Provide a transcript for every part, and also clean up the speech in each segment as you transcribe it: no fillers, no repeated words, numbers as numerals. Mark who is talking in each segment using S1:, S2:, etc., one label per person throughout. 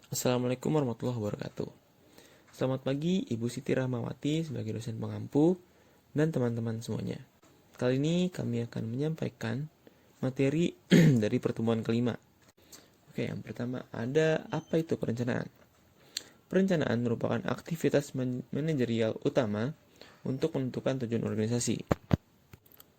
S1: Assalamualaikum warahmatullahi wabarakatuh. Selamat pagi Ibu Siti Rahmawati sebagai dosen pengampu dan teman-teman semuanya. Kali ini kami akan menyampaikan materi dari pertemuan kelima. Oke, yang pertama ada apa itu perencanaan? Perencanaan merupakan aktivitas manajerial utama untuk menentukan tujuan organisasi.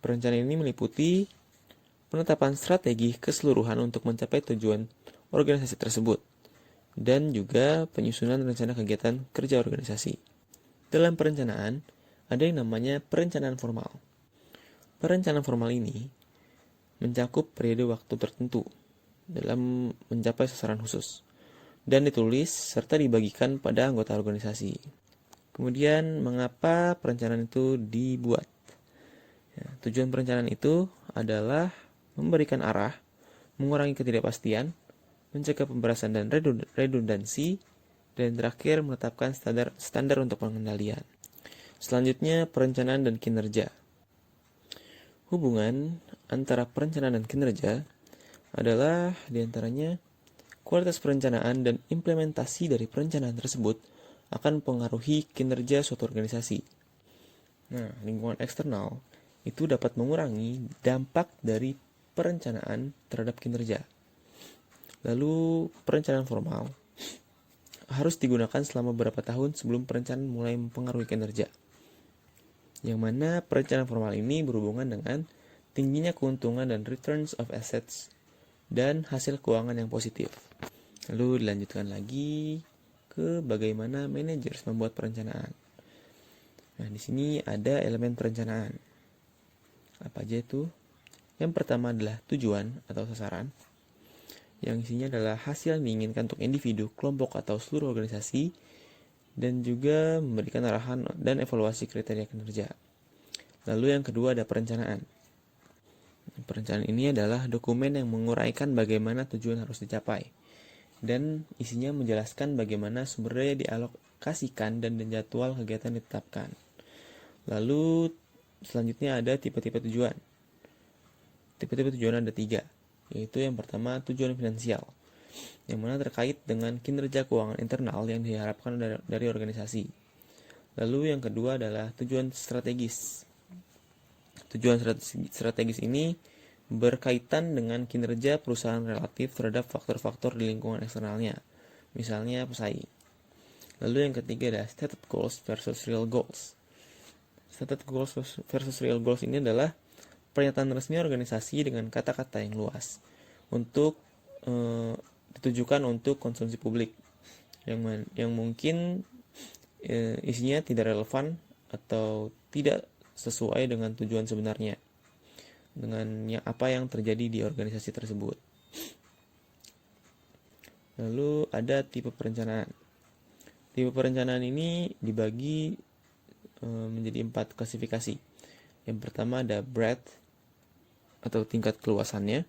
S1: Perencanaan ini meliputi penetapan strategi keseluruhan untuk mencapai tujuan organisasi tersebut, dan juga penyusunan rencana kegiatan kerja organisasi. Dalam perencanaan, ada yang namanya perencanaan formal. Perencanaan formal ini mencakup periode waktu tertentu dalam mencapai sasaran khusus, dan ditulis serta dibagikan pada anggota organisasi. Kemudian, mengapa perencanaan itu dibuat? Tujuan perencanaan itu adalah memberikan arah, mengurangi ketidakpastian, mencegah pemberasan dan redundansi, dan terakhir menetapkan standar untuk pengendalian. Selanjutnya, perencanaan dan kinerja. Hubungan antara perencanaan dan kinerja adalah diantaranya kualitas perencanaan dan implementasi dari perencanaan tersebut akan mempengaruhi kinerja suatu organisasi. Nah, lingkungan eksternal itu dapat mengurangi dampak dari perencanaan terhadap kinerja. Lalu, perencanaan formal harus digunakan selama beberapa tahun sebelum perencanaan mulai mempengaruhi kinerja. Yang mana perencanaan formal ini berhubungan dengan tingginya keuntungan dan returns of assets dan hasil keuangan yang positif. Lalu dilanjutkan lagi ke bagaimana managers membuat perencanaan. Nah, di sini ada elemen perencanaan. Apa aja itu? Yang pertama adalah tujuan atau sasaran, yang isinya adalah hasil yang diinginkan untuk individu, kelompok, atau seluruh organisasi, dan juga memberikan arahan dan evaluasi kriteria kinerja. Lalu yang kedua ada perencanaan. Perencanaan ini adalah dokumen yang menguraikan bagaimana tujuan harus dicapai, dan isinya menjelaskan bagaimana sumber daya dialokasikan dan jadwal kegiatan ditetapkan. Lalu selanjutnya ada tipe-tipe tujuan. Tipe-tipe tujuan ada 3, yaitu yang pertama tujuan finansial, yang mana terkait dengan kinerja keuangan internal yang diharapkan dari organisasi. Lalu yang kedua adalah tujuan strategis. Tujuan strategis ini berkaitan dengan kinerja perusahaan relatif terhadap faktor-faktor di lingkungan eksternalnya, misalnya pesaing. Lalu yang ketiga adalah stated goals versus real goals. Stated goals versus real goals ini adalah pernyataan resmi organisasi dengan kata-kata yang luas untuk ditujukan untuk konsumsi publik yang mungkin isinya tidak relevan atau tidak sesuai dengan tujuan sebenarnya, dengan apa yang terjadi di organisasi tersebut. Lalu ada tipe perencanaan. Tipe perencanaan ini dibagi menjadi 4 klasifikasi. Yang pertama ada breadth atau tingkat keluasannya.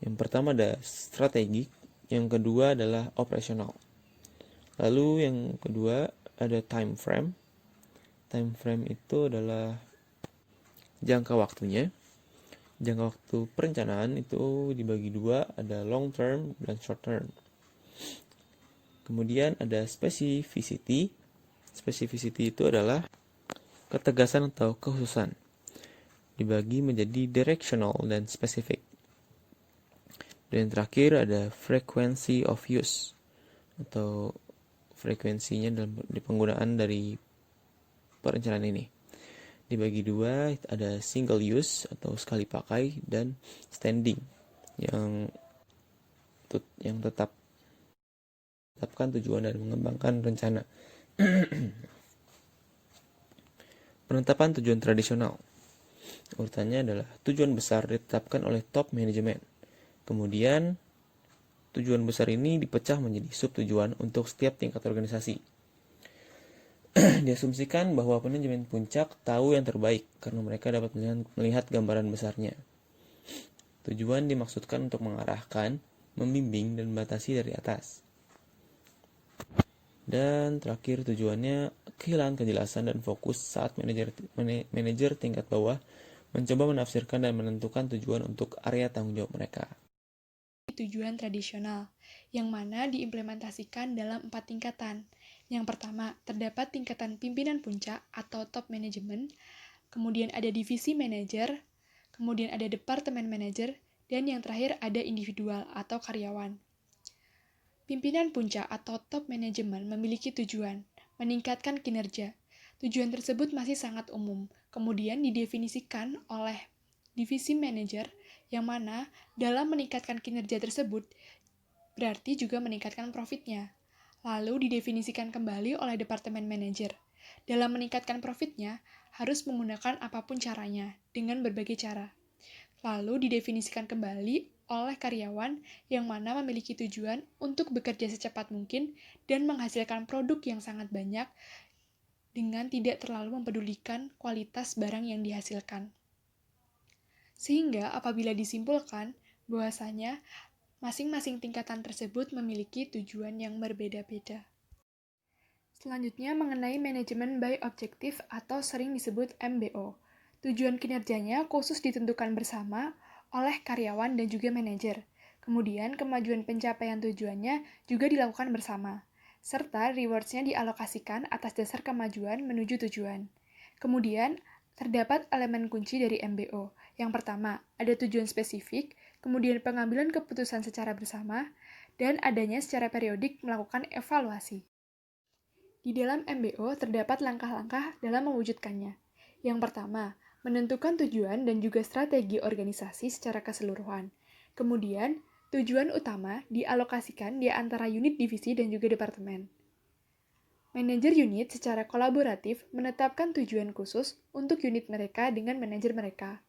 S1: Yang pertama ada strategik, yang kedua adalah operasional. Lalu yang kedua ada time frame. Time frame itu adalah jangka waktunya. Jangka waktu perencanaan itu dibagi 2, ada long term dan short term. Kemudian ada specificity. Specificity itu adalah ketegasan atau kekhususan. Dibagi menjadi directional dan specific. Dan yang terakhir ada frequency of use, atau frekuensinya dalam penggunaan dari perencanaan ini. Dibagi 2, ada single use atau sekali pakai, dan standing yang tetapkan tujuan dan mengembangkan rencana. Penetapan tujuan tradisional. Urutannya adalah tujuan besar ditetapkan oleh top manajemen. Kemudian tujuan besar ini dipecah menjadi subtujuan untuk setiap tingkat organisasi. Diasumsikan bahwa manajemen puncak tahu yang terbaik karena mereka dapat melihat gambaran besarnya. Tujuan dimaksudkan untuk mengarahkan, membimbing, dan membatasi dari atas. Dan terakhir tujuannya kehilangan kejelasan dan fokus saat manajer tingkat bawah mencoba menafsirkan dan menentukan tujuan untuk area tanggung jawab mereka.
S2: tujuan tradisional, yang mana diimplementasikan dalam 4 tingkatan. Yang pertama, terdapat tingkatan pimpinan puncak atau top management, kemudian ada divisi manajer, kemudian ada departemen manajer, dan yang terakhir ada individual atau karyawan. Pimpinan puncak atau top manajemen memiliki tujuan, meningkatkan kinerja. Tujuan tersebut masih sangat umum, kemudian didefinisikan oleh divisi manajer, yang mana dalam meningkatkan kinerja tersebut, berarti juga meningkatkan profitnya. Lalu didefinisikan kembali oleh departemen manajer. Dalam meningkatkan profitnya, harus menggunakan apapun caranya, dengan berbagai cara. Lalu didefinisikan kembali oleh karyawan yang mana memiliki tujuan untuk bekerja secepat mungkin dan menghasilkan produk yang sangat banyak dengan tidak terlalu mempedulikan kualitas barang yang dihasilkan. Sehingga apabila disimpulkan bahwasanya masing-masing tingkatan tersebut memiliki tujuan yang berbeda-beda. Selanjutnya mengenai manajemen by objektif atau sering disebut MBO. Tujuan kinerjanya khusus ditentukan bersama oleh karyawan dan juga manajer. Kemudian kemajuan pencapaian tujuannya juga dilakukan bersama, serta rewards-nya dialokasikan atas dasar kemajuan menuju tujuan. Kemudian terdapat elemen kunci dari MBO. Yang pertama, ada tujuan spesifik, kemudian pengambilan keputusan secara bersama, dan adanya secara periodik melakukan evaluasi. Di dalam MBO terdapat langkah-langkah dalam mewujudkannya. Yang pertama, menentukan tujuan dan juga strategi organisasi secara keseluruhan. Kemudian, tujuan utama dialokasikan di antara unit divisi dan juga departemen. Manajer unit secara kolaboratif menetapkan tujuan khusus untuk unit mereka dengan manajer mereka.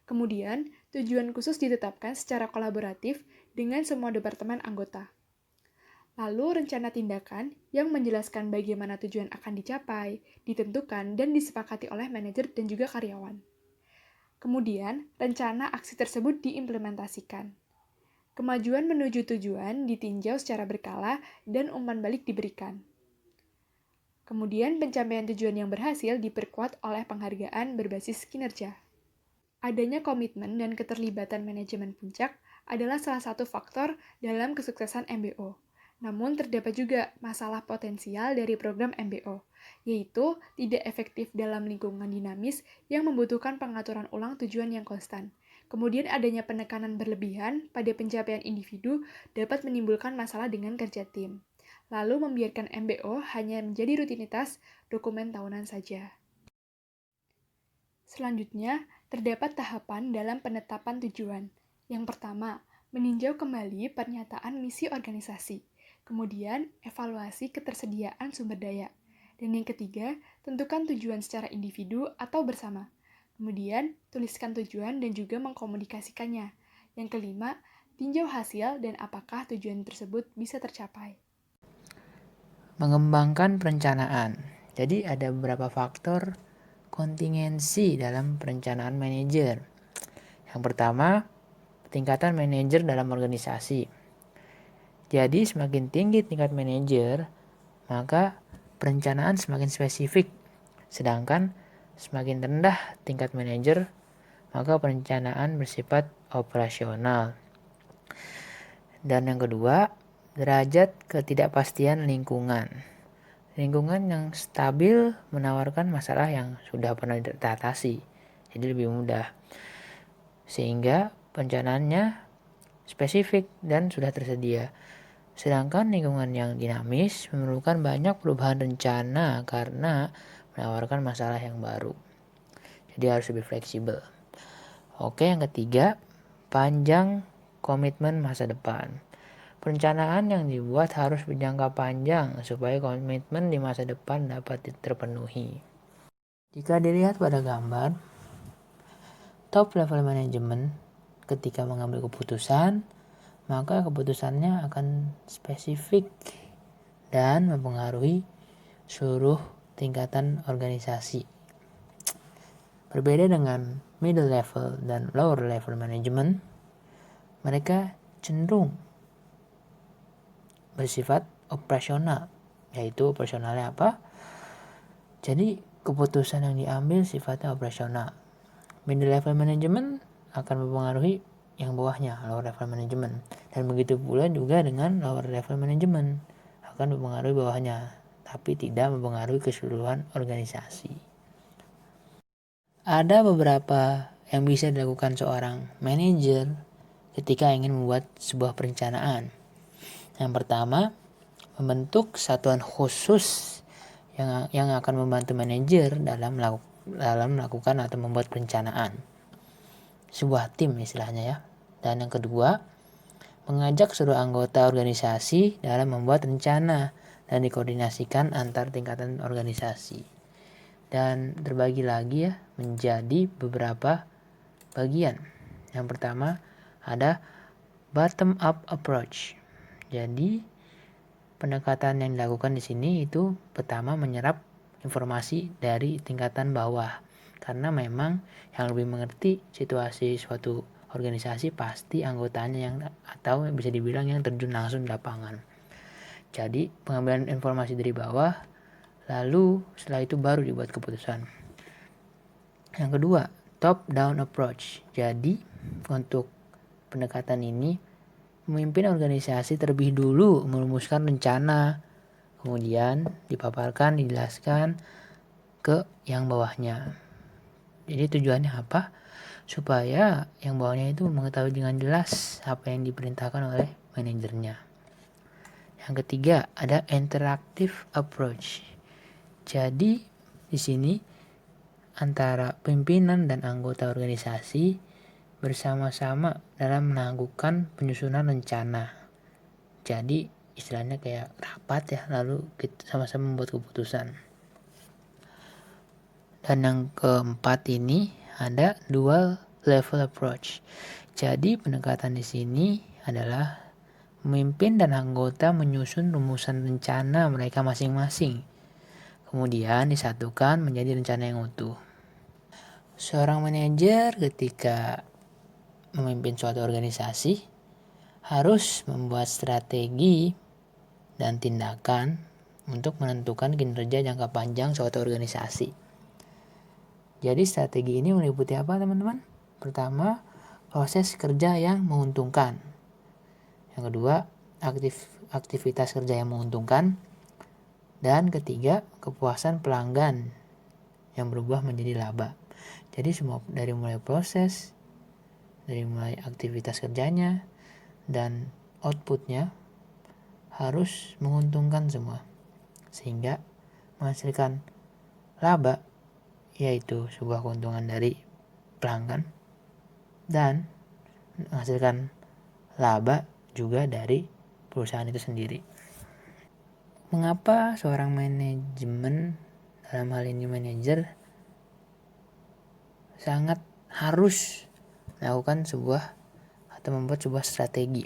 S2: Kemudian, tujuan khusus ditetapkan secara kolaboratif dengan semua departemen anggota. Lalu rencana tindakan yang menjelaskan bagaimana tujuan akan dicapai, ditentukan, dan disepakati oleh manajer dan juga karyawan. Kemudian, rencana aksi tersebut diimplementasikan. Kemajuan menuju tujuan ditinjau secara berkala dan umpan balik diberikan. Kemudian, pencapaian tujuan yang berhasil diperkuat oleh penghargaan berbasis kinerja. Adanya komitmen dan keterlibatan manajemen puncak adalah salah satu faktor dalam kesuksesan MBO. Namun terdapat juga masalah potensial dari program MBO, yaitu tidak efektif dalam lingkungan dinamis yang membutuhkan pengaturan ulang tujuan yang konstan. Kemudian adanya penekanan berlebihan pada pencapaian individu dapat menimbulkan masalah dengan kerja tim. Lalu membiarkan MBO hanya menjadi rutinitas dokumen tahunan saja. Selanjutnya, terdapat tahapan dalam penetapan tujuan. Yang pertama, meninjau kembali pernyataan misi organisasi. Kemudian, evaluasi ketersediaan sumber daya. Dan yang ketiga, tentukan tujuan secara individu atau bersama. Kemudian, tuliskan tujuan dan juga mengkomunikasikannya. Yang kelima, tinjau hasil dan apakah tujuan tersebut bisa tercapai.
S3: Mengembangkan perencanaan. Jadi ada beberapa faktor kontingensi dalam perencanaan manajer. Yang pertama, tingkatan manajer dalam organisasi. Jadi semakin tinggi tingkat manajer, maka perencanaan semakin spesifik. Sedangkan semakin rendah tingkat manajer, maka perencanaan bersifat operasional. Dan yang kedua, derajat ketidakpastian lingkungan. Lingkungan yang stabil menawarkan masalah yang sudah pernah teratasi, jadi lebih mudah. Sehingga perencanaannya spesifik dan sudah tersedia. Sedangkan lingkungan yang dinamis memerlukan banyak perubahan rencana karena menawarkan masalah yang baru. Jadi harus lebih fleksibel. Oke, yang ketiga, panjang komitmen masa depan. Perencanaan yang dibuat harus berjangka panjang supaya komitmen di masa depan dapat terpenuhi. Jika dilihat pada gambar, top level management ketika mengambil keputusan, maka keputusannya akan spesifik dan mempengaruhi seluruh tingkatan organisasi. Berbeda dengan middle level dan lower level management, mereka cenderung bersifat operasional. Yaitu operasionalnya apa? Jadi keputusan yang diambil sifatnya operasional. Middle level management akan mempengaruhi yang bawahnya, lower level management. Dan begitu pula juga dengan lower level management, akan mempengaruhi bawahnya, tapi tidak mempengaruhi keseluruhan organisasi. Ada beberapa yang bisa dilakukan seorang manajer ketika ingin membuat sebuah perencanaan. Yang pertama, membentuk satuan khusus yang akan membantu manajer dalam melakukan atau membuat perencanaan. Sebuah tim istilahnya ya. Dan yang kedua, mengajak seluruh anggota organisasi dalam membuat rencana dan dikoordinasikan antar tingkatan organisasi. Dan terbagi lagi ya menjadi beberapa bagian. Yang pertama ada bottom up approach. Jadi pendekatan yang dilakukan di sini itu pertama menyerap informasi dari tingkatan bawah. Karena memang yang lebih mengerti situasi suatu organisasi pasti anggotanya yang atau bisa dibilang yang terjun langsung di lapangan. Jadi pengambilan informasi dari bawah, lalu setelah itu baru dibuat keputusan. Yang kedua, top down approach. Jadi untuk pendekatan ini pemimpin organisasi terlebih dulu merumuskan rencana, kemudian dipaparkan, dijelaskan ke yang bawahnya. Jadi tujuannya apa? Supaya yang bawahnya itu mengetahui dengan jelas apa yang diperintahkan oleh manajernya. Yang ketiga ada interactive approach. Jadi di sini antara pimpinan dan anggota organisasi bersama-sama dalam melakukan penyusunan rencana. Jadi istilahnya kayak rapat ya, lalu kita sama-sama membuat keputusan. Dan yang keempat ini ada dual level approach. Jadi pendekatan di sini adalah pemimpin dan anggota menyusun rumusan rencana mereka masing-masing. Kemudian disatukan menjadi rencana yang utuh. Seorang manajer ketika memimpin suatu organisasi harus membuat strategi dan tindakan untuk menentukan kinerja jangka panjang suatu organisasi. Jadi strategi ini meliputi apa teman-teman? Pertama, proses kerja yang menguntungkan. Yang kedua, aktivitas kerja yang menguntungkan. Dan ketiga, kepuasan pelanggan yang berubah menjadi laba. Jadi semua dari mulai proses, dari mulai aktivitas kerjanya, dan outputnya harus menguntungkan semua. Sehingga menghasilkan laba, yaitu sebuah keuntungan dari pelanggan, dan menghasilkan laba juga dari perusahaan itu sendiri. Mengapa seorang manajemen, dalam hal ini manajer, sangat harus melakukan sebuah atau membuat sebuah strategi?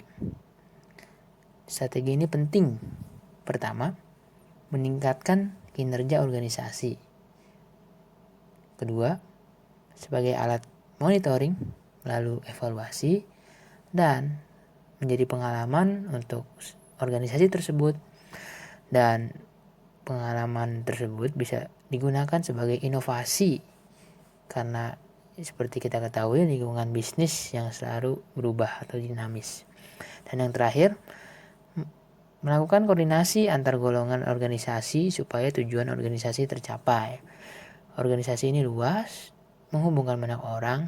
S3: Strategi ini penting. Pertama, meningkatkan kinerja organisasi. Kedua, sebagai alat monitoring, lalu evaluasi, dan menjadi pengalaman untuk organisasi tersebut. Dan pengalaman tersebut bisa digunakan sebagai inovasi, karena seperti kita ketahui lingkungan bisnis yang selalu berubah atau dinamis. Dan yang terakhir, melakukan koordinasi antar golongan organisasi supaya tujuan organisasi tercapai. Organisasi ini luas, menghubungkan banyak orang.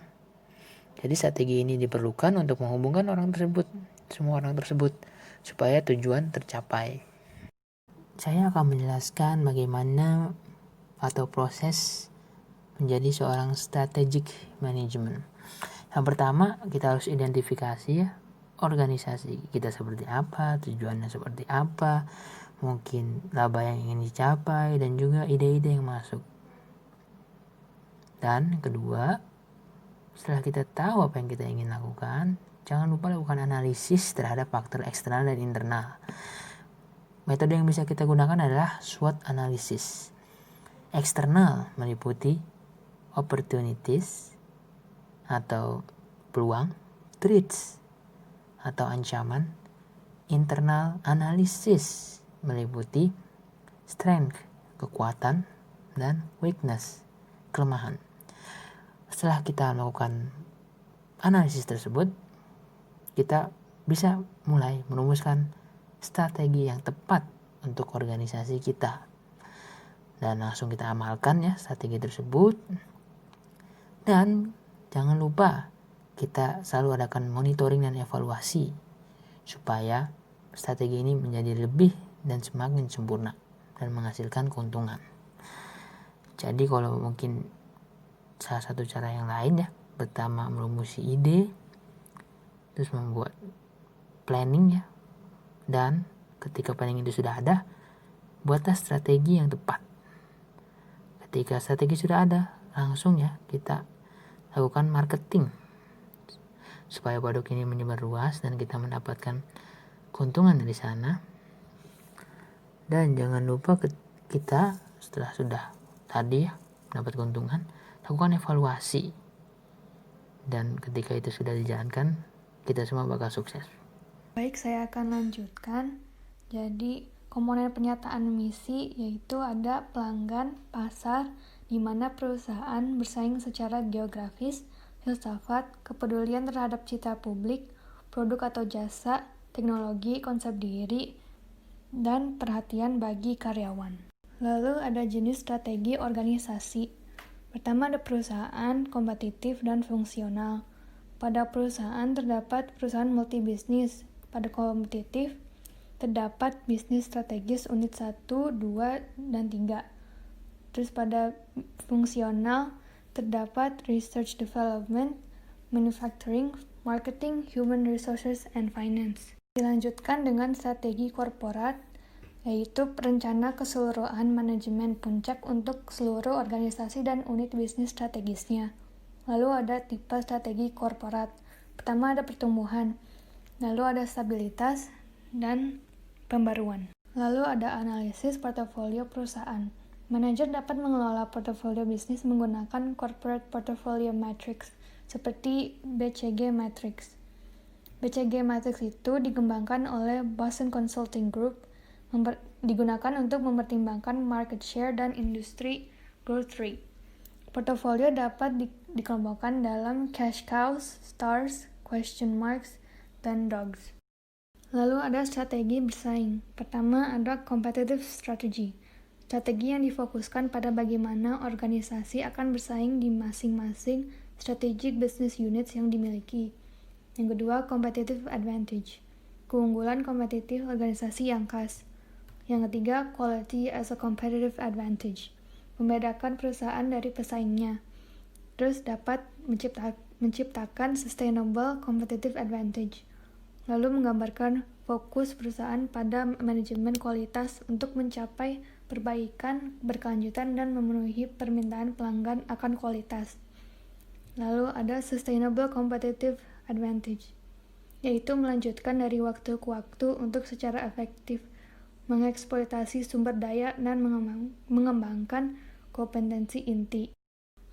S3: Jadi strategi ini diperlukan untuk menghubungkan semua orang tersebut, supaya tujuan tercapai. Saya akan menjelaskan bagaimana atau proses menjadi seorang strategic management. Yang pertama, kita harus identifikasi ya, organisasi kita seperti apa, tujuannya seperti apa, mungkin laba yang ingin dicapai, dan juga ide-ide yang masuk. Dan kedua, setelah kita tahu apa yang kita ingin lakukan, jangan lupa lakukan analisis terhadap faktor eksternal dan internal. Metode yang bisa kita gunakan adalah SWOT analysis. Eksternal meliputi opportunities atau peluang, threats atau ancaman. Internal analysis meliputi strength, kekuatan, dan weakness, kelemahan. Setelah kita melakukan analisis tersebut, kita bisa mulai merumuskan strategi yang tepat untuk organisasi kita. Dan langsung kita amalkan ya strategi tersebut. Dan jangan lupa kita selalu adakan monitoring dan evaluasi supaya strategi ini menjadi lebih dan semakin sempurna dan menghasilkan keuntungan. Jadi kalau mungkin salah satu cara yang lain ya, pertama merumusi ide, terus membuat planning ya, dan ketika planning itu sudah ada, buatlah strategi yang tepat. Ketika strategi sudah ada, langsung ya kita lakukan marketing supaya produk ini menyebar luas dan kita mendapatkan keuntungan dari sana. Dan jangan lupa kita setelah sudah tadi ya mendapat keuntungan, lakukan evaluasi. Dan ketika itu sudah dijalankan, kita semua bakal sukses.
S4: Baik, saya akan lanjutkan. Jadi, komponen pernyataan misi yaitu ada pelanggan, pasar, di mana perusahaan bersaing secara geografis, filsafat, kepedulian terhadap citra publik, produk atau jasa, teknologi, konsep diri, dan perhatian bagi karyawan. Lalu ada jenis strategi organisasi. Pertama ada perusahaan, kompetitif, dan fungsional. Pada perusahaan terdapat perusahaan multibisnis. Pada kompetitif terdapat bisnis strategis unit 1, 2, dan 3. Terus pada fungsional terdapat research development, manufacturing, marketing, human resources, and finance. Dilanjutkan dengan strategi korporat, yaitu perencana keseluruhan manajemen puncak untuk seluruh organisasi dan unit bisnis strategisnya. Lalu ada tipe strategi korporat. Pertama ada pertumbuhan, lalu ada stabilitas, dan pembaruan. Lalu ada analisis portofolio perusahaan. Manajer dapat mengelola portofolio bisnis menggunakan Corporate Portfolio Matrix, seperti BCG Matrix. BCG Matrix itu dikembangkan oleh Boston Consulting Group, digunakan untuk mempertimbangkan market share dan industry growth rate. Portofolio dapat dikelompokkan dalam cash cows, stars, question marks, dan dogs. Lalu ada strategi bersaing. Pertama ada competitive strategy. Strategi yang difokuskan pada bagaimana organisasi akan bersaing di masing-masing strategic business units yang dimiliki. Yang kedua, competitive advantage. Keunggulan kompetitif organisasi yang khas. Yang ketiga, quality as a competitive advantage. Membedakan perusahaan dari pesaingnya. Terus dapat menciptakan sustainable competitive advantage. Lalu menggambarkan fokus perusahaan pada manajemen kualitas untuk mencapai perbaikan berkelanjutan dan memenuhi permintaan pelanggan akan kualitas. Lalu ada sustainable competitive advantage, yaitu melanjutkan dari waktu ke waktu untuk secara efektif mengeksploitasi sumber daya dan mengembangkan kompetensi inti.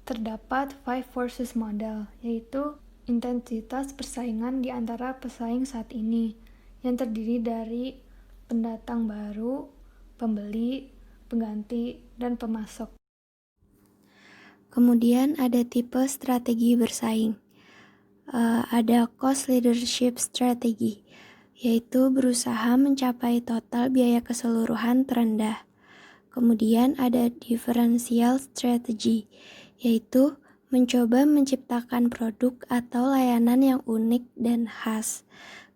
S4: Terdapat 5 forces model, yaitu intensitas persaingan di antara pesaing saat ini, yang terdiri dari pendatang baru, pembeli, pengganti, dan pemasok.
S5: Kemudian ada tipe strategi bersaing. Ada cost leadership strategy, yaitu berusaha mencapai total biaya keseluruhan terendah. Kemudian ada differential strategy, yaitu mencoba menciptakan produk atau layanan yang unik dan khas.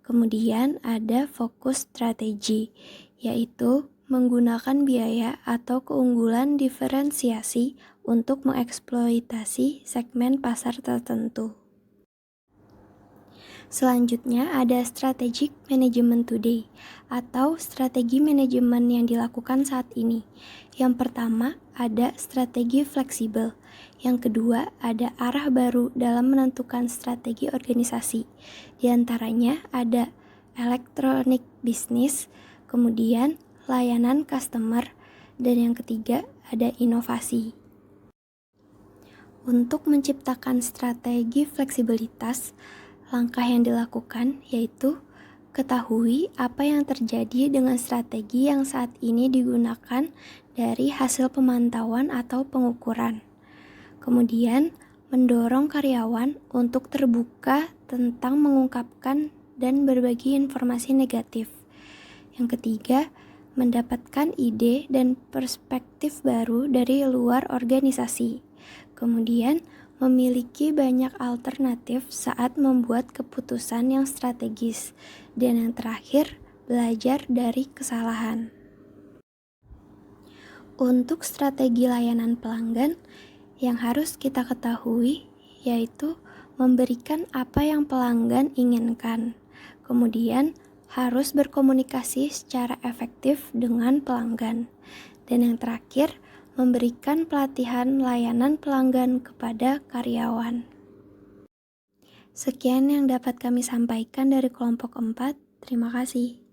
S5: Kemudian ada focus strategy, yaitu menggunakan biaya atau keunggulan diferensiasi untuk mengeksploitasi segmen pasar tertentu. Selanjutnya ada strategic management today atau strategi manajemen yang dilakukan saat ini. Yang pertama ada strategi fleksibel. Yang kedua ada arah baru dalam menentukan strategi organisasi. Di antaranya ada electronic business, kemudian layanan customer, dan yang ketiga ada inovasi. Untuk menciptakan strategi fleksibilitas, langkah yang dilakukan yaitu ketahui apa yang terjadi dengan strategi yang saat ini digunakan dari hasil pemantauan atau pengukuran. Kemudian, mendorong karyawan untuk terbuka tentang mengungkapkan dan berbagi informasi negatif. Yang ketiga, mendapatkan ide dan perspektif baru dari luar organisasi. Kemudian, memiliki banyak alternatif saat membuat keputusan yang strategis. Dan yang terakhir, belajar dari kesalahan. Untuk strategi layanan pelanggan, yang harus kita ketahui yaitu memberikan apa yang pelanggan inginkan. Kemudian, harus berkomunikasi secara efektif dengan pelanggan. Dan yang terakhir, memberikan pelatihan layanan pelanggan kepada karyawan. Sekian yang dapat kami sampaikan dari kelompok 4. Terima kasih.